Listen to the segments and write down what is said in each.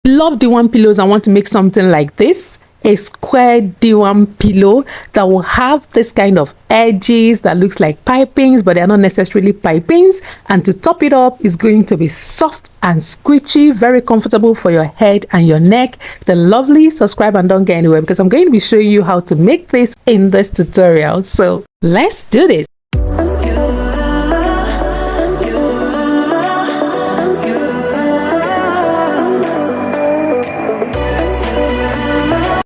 Love Diwan pillows. I want to make something like this, a square Diwan pillow that will have this kind of edges that looks like pipings, but they are not necessarily pipings. And to top it up, is going to be soft and squishy, very comfortable for your head and your neck. Then lovely, subscribe and don't get anywhere, because I'm going to be showing you how to make this in this tutorial. So let's do this.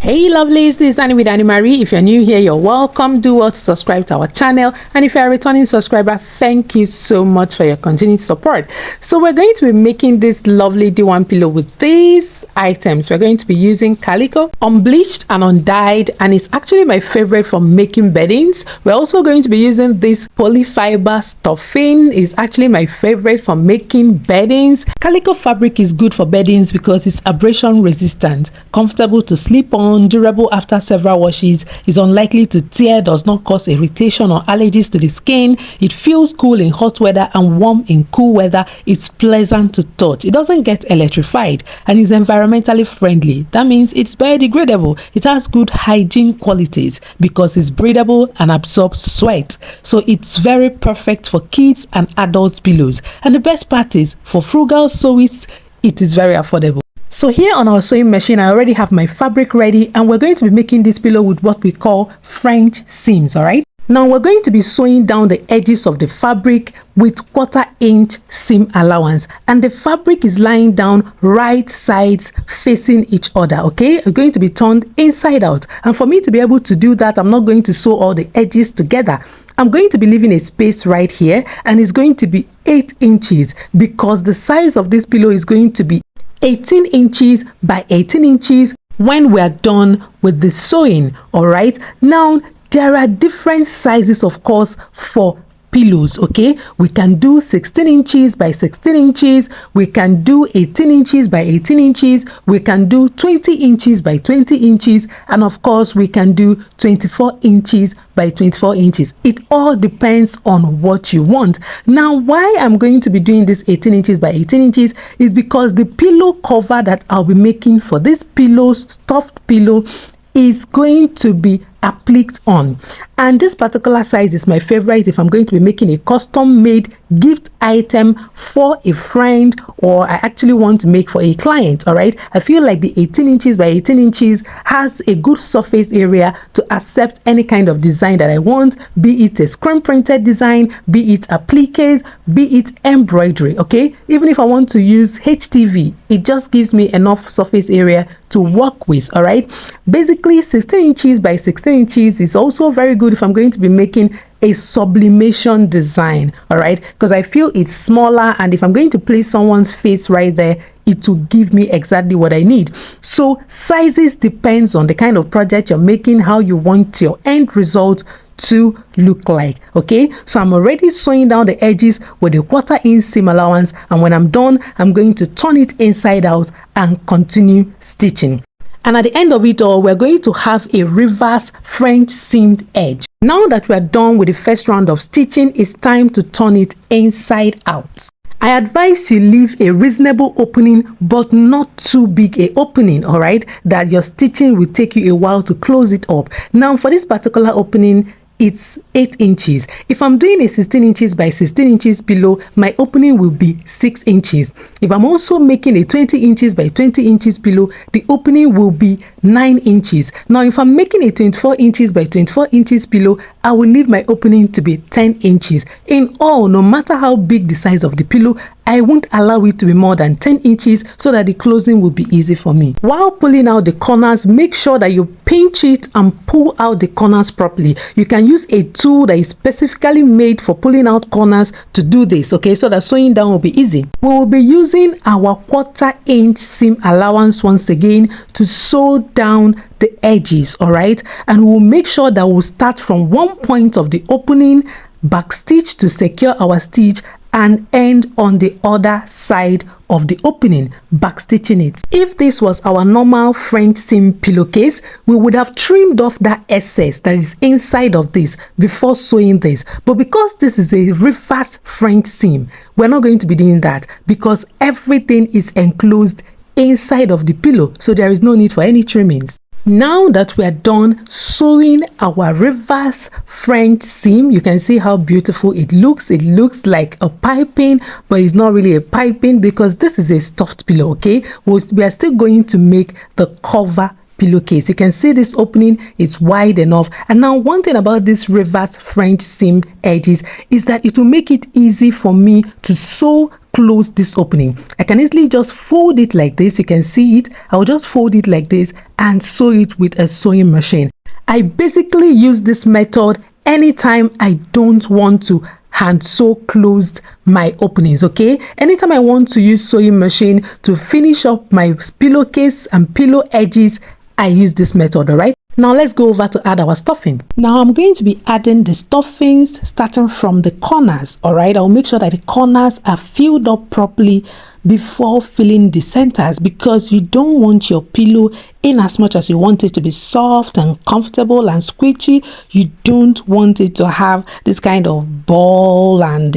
Hey lovelies, this is Annie with Annie Marie. If you're new here, you're welcome. Do well to subscribe to our channel, and if you're a returning subscriber, thank you so much for your continued support. So we're going to be making this lovely Diwan pillow with these items. We're going to be using Calico, unbleached and undyed, and it's actually my favorite for making beddings. We're also going to be using this polyfiber stuffing. It's actually my favorite for making beddings. Calico fabric is good for beddings because it's abrasion resistant, comfortable to sleep on, durable after several washes, is unlikely to tear, does not cause irritation or allergies to the skin. It feels cool in hot weather and warm in cool weather. It's pleasant to touch. It doesn't get electrified and is environmentally friendly. That means it's biodegradable. It has good hygiene qualities because it's breathable and absorbs sweat. So it's very perfect for kids and adult pillows. And the best part is, for frugal sewists, it is very affordable. So here on our sewing machine, I already have my fabric ready, and we're going to be making this pillow with what we call French seams. All right, now we're going to be sewing down the edges of the fabric with 1/4 inch seam allowance, and the fabric is lying down right sides facing each other. Okay, we're going to be turned inside out, and for me to be able to do that, I'm not going to sew all the edges together. I'm going to be leaving a space right here, and it's going to be 8 inches because the size of this pillow is going to be 18 inches by 18 inches when we are done with the sewing. All right, now there are different sizes, of course, for pillows. Okay, we can do 16 inches by 16 inches, we can do 18 inches by 18 inches, we can do 20 inches by 20 inches, and of course we can do 24 inches by 24 inches. It all depends on what you want. Now, why I'm going to be doing this 18 inches by 18 inches is because the pillow cover that I'll be making for this pillow, stuffed pillow, is going to be appliqued on, and this particular size is my favorite if I'm going to be making a custom made gift item for a friend, or I actually want to make for a client. All right, I feel like the 18 inches by 18 inches has a good surface area to accept any kind of design that I want, be it a screen printed design, be it appliques, be it embroidery. Okay, even if I want to use HTV, it just gives me enough surface area to work with. All right, basically 16 inches by 16 inches is also very good if I'm going to be making a sublimation design. All right, because I feel it's smaller, and if I'm going to place someone's face right there, it will give me exactly what I need. So sizes depends on the kind of project you're making, how you want your end result to look like. Okay, so I'm already sewing down the edges with a 1/4 inch seam allowance, and when I'm done, I'm going to turn it inside out and continue stitching. And at the end of it all, we're going to have a reverse French seamed edge. Now that we're done with the first round of stitching, it's time to turn it inside out. I advise you leave a reasonable opening, but not too big a opening, all right, that your stitching will take you a while to close it up. Now for this particular opening, it's 8 inches. If I'm doing a 16 inches by 16 inches pillow, my opening will be 6 inches. If I'm also making a 20 inches by 20 inches pillow, the opening will be 9 inches. Now, if I'm making a 24 inches by 24 inches pillow, I will leave my opening to be 10 inches. In all, no matter how big the size of the pillow, I won't allow it to be more than 10 inches so that the closing will be easy for me. While pulling out the corners, make sure that you pinch it and pull out the corners properly. You can use a tool that is specifically made for pulling out corners to do this, okay, so that sewing down will be easy. We will be using our 1/4 inch seam allowance once again to sew down the edges. All right, and we'll make sure that we'll start from one point of the opening, back stitch to secure our stitch, and end on the other side of the opening, back stitching it. If this was our normal French seam pillowcase, we would have trimmed off that excess that is inside of this before sewing this. But because this is a reverse French seam, we're not going to be doing that because everything is enclosed inside of the pillow, so there is no need for any trimmings. Now that we are done sewing our reverse French seam, you can see how beautiful it looks. It looks like a piping, but it's not really a piping because this is a stuffed pillow. Okay, we are still going to make the cover pillowcase. You can see this opening is wide enough. And now one thing about this reverse French seam edges is that it will make it easy for me to sew close this opening. I can easily just fold it like this. You can see it. I'll just fold it like this and sew it with a sewing machine. I basically use this method anytime I don't want to hand sew closed my openings. Okay, anytime I want to use sewing machine to finish up my pillowcase and pillow edges, I use this method. All right, now let's go over to add our stuffing. Now I'm going to be adding the stuffings starting from the corners. All right, I'll make sure that the corners are filled up properly before filling the centers, because you don't want your pillow, in as much as you want it to be soft and comfortable and squishy, you don't want it to have this kind of ball and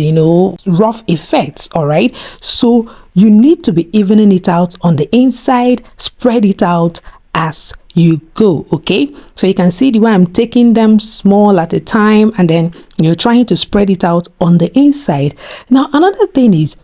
rough effects. All right, so you need to be evening it out on the inside, spread it out as you go. Okay, so you can see the way I'm taking them small at a time, and then you're trying to spread it out on the inside. Now another thing is,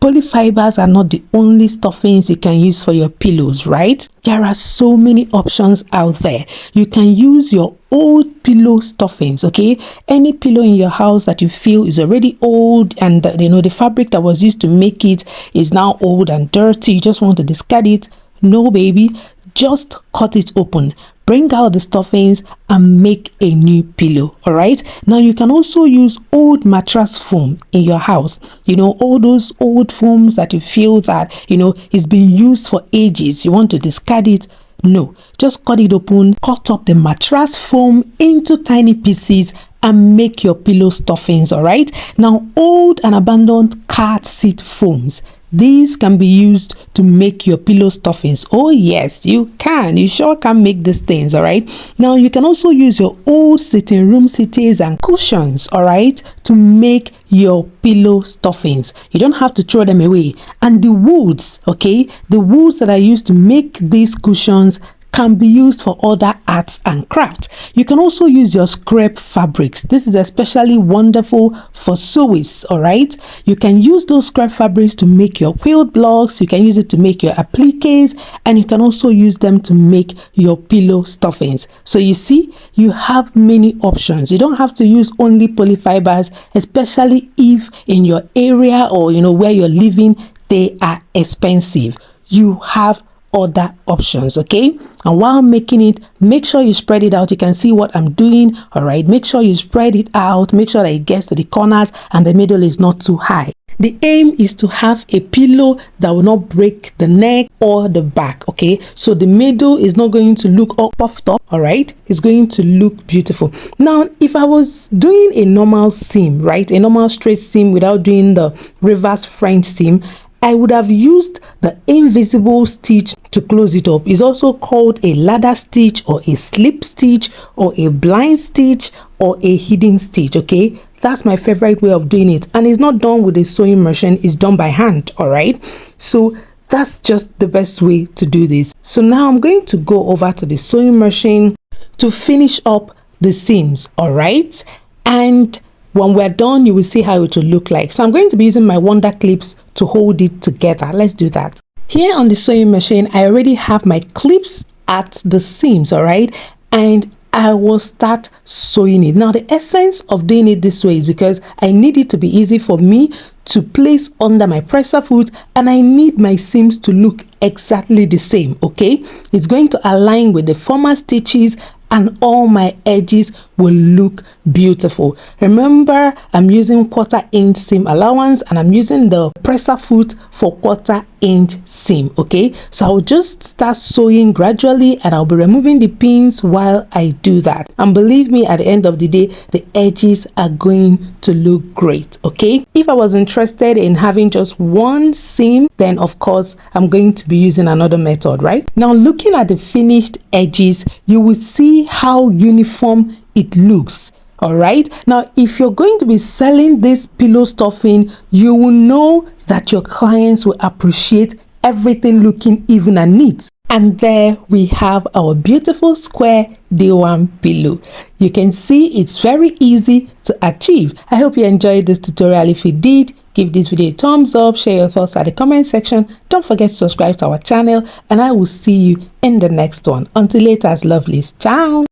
polyfibers are not the only stuffings you can use for your pillows, right? There are so many options out there. You can use your old pillow stuffings. Okay, any pillow in your house that you feel is already old, and the fabric that was used to make it is now old and dirty, you just want to discard it. No, baby, just cut it open, bring out the stuffings and make a new pillow. All right, now you can also use old mattress foam in your house. All those old foams that you feel that it's been used for ages, you want to discard it. No, just cut it open, cut up the mattress foam into tiny pieces and make your pillow stuffings. All right, now old and abandoned car seat foams, these can be used to make your pillow stuffings. Oh yes, you can. You sure can make these things. All right, now you can also use your old sitting room seats and cushions, all right, to make your pillow stuffings. You don't have to throw them away. And the woods, okay, the woods that I used to make these cushions can be used for other arts and crafts. You can also use your scrap fabrics. This is especially wonderful for sewists. All right, you can use those scrap fabrics to make your quilt blocks, you can use it to make your appliques, and you can also use them to make your pillow stuffings. So you see, you have many options. You don't have to use only polyfibers, especially if in your area or where you're living they are expensive. You have other options. Okay, and while making it, make sure you spread it out. You can see what I'm doing. All right, make sure you spread it out, make sure that it gets to the corners and the middle is not too high. The aim is to have a pillow that will not break the neck or the back. Okay, so the middle is not going to look all puffed up. All right, it's going to look beautiful. Now if I was doing a normal seam, right, a normal straight seam without doing the reverse French seam, I would have used the invisible stitch to close it up. It's also called a ladder stitch or a slip stitch or a blind stitch or a hidden stitch. Okay, that's my favorite way of doing it, and it's not done with a sewing machine, it's done by hand. All right, so that's just the best way to do this. So now I'm going to go over to the sewing machine to finish up the seams. All right, and when we're done, you will see how it will look like. So I'm going to be using my wonder clips to hold it together. Let's do that. Here on the sewing machine, I already have my clips at the seams. All right, and I will start sewing it. Now the essence of doing it this way is because I need it to be easy for me to place under my presser foot, and I need my seams to look exactly the same. Okay, it's going to align with the former stitches and all my edges will look beautiful. Remember, I'm using 1/4 inch seam allowance and I'm using the presser foot for 1/4 inch seam. Okay, so I'll just start sewing gradually and I'll be removing the pins while I do that, and believe me, at the end of the day the edges are going to look great. Okay, if I was interested in having just one seam, then of course I'm going to be using another method. Right now, looking at the finished edges, you will see how uniform it looks. All right, now if you're going to be selling this pillow stuffing, you will know that your clients will appreciate everything looking even and neat. And there we have our beautiful square Diwan pillow. You can see it's very easy to achieve. I hope you enjoyed this tutorial. If you did, give this video a thumbs up, share your thoughts at the comment section. Don't forget to subscribe to our channel, and I will see you in the next one. Until later, lovelies. Ciao.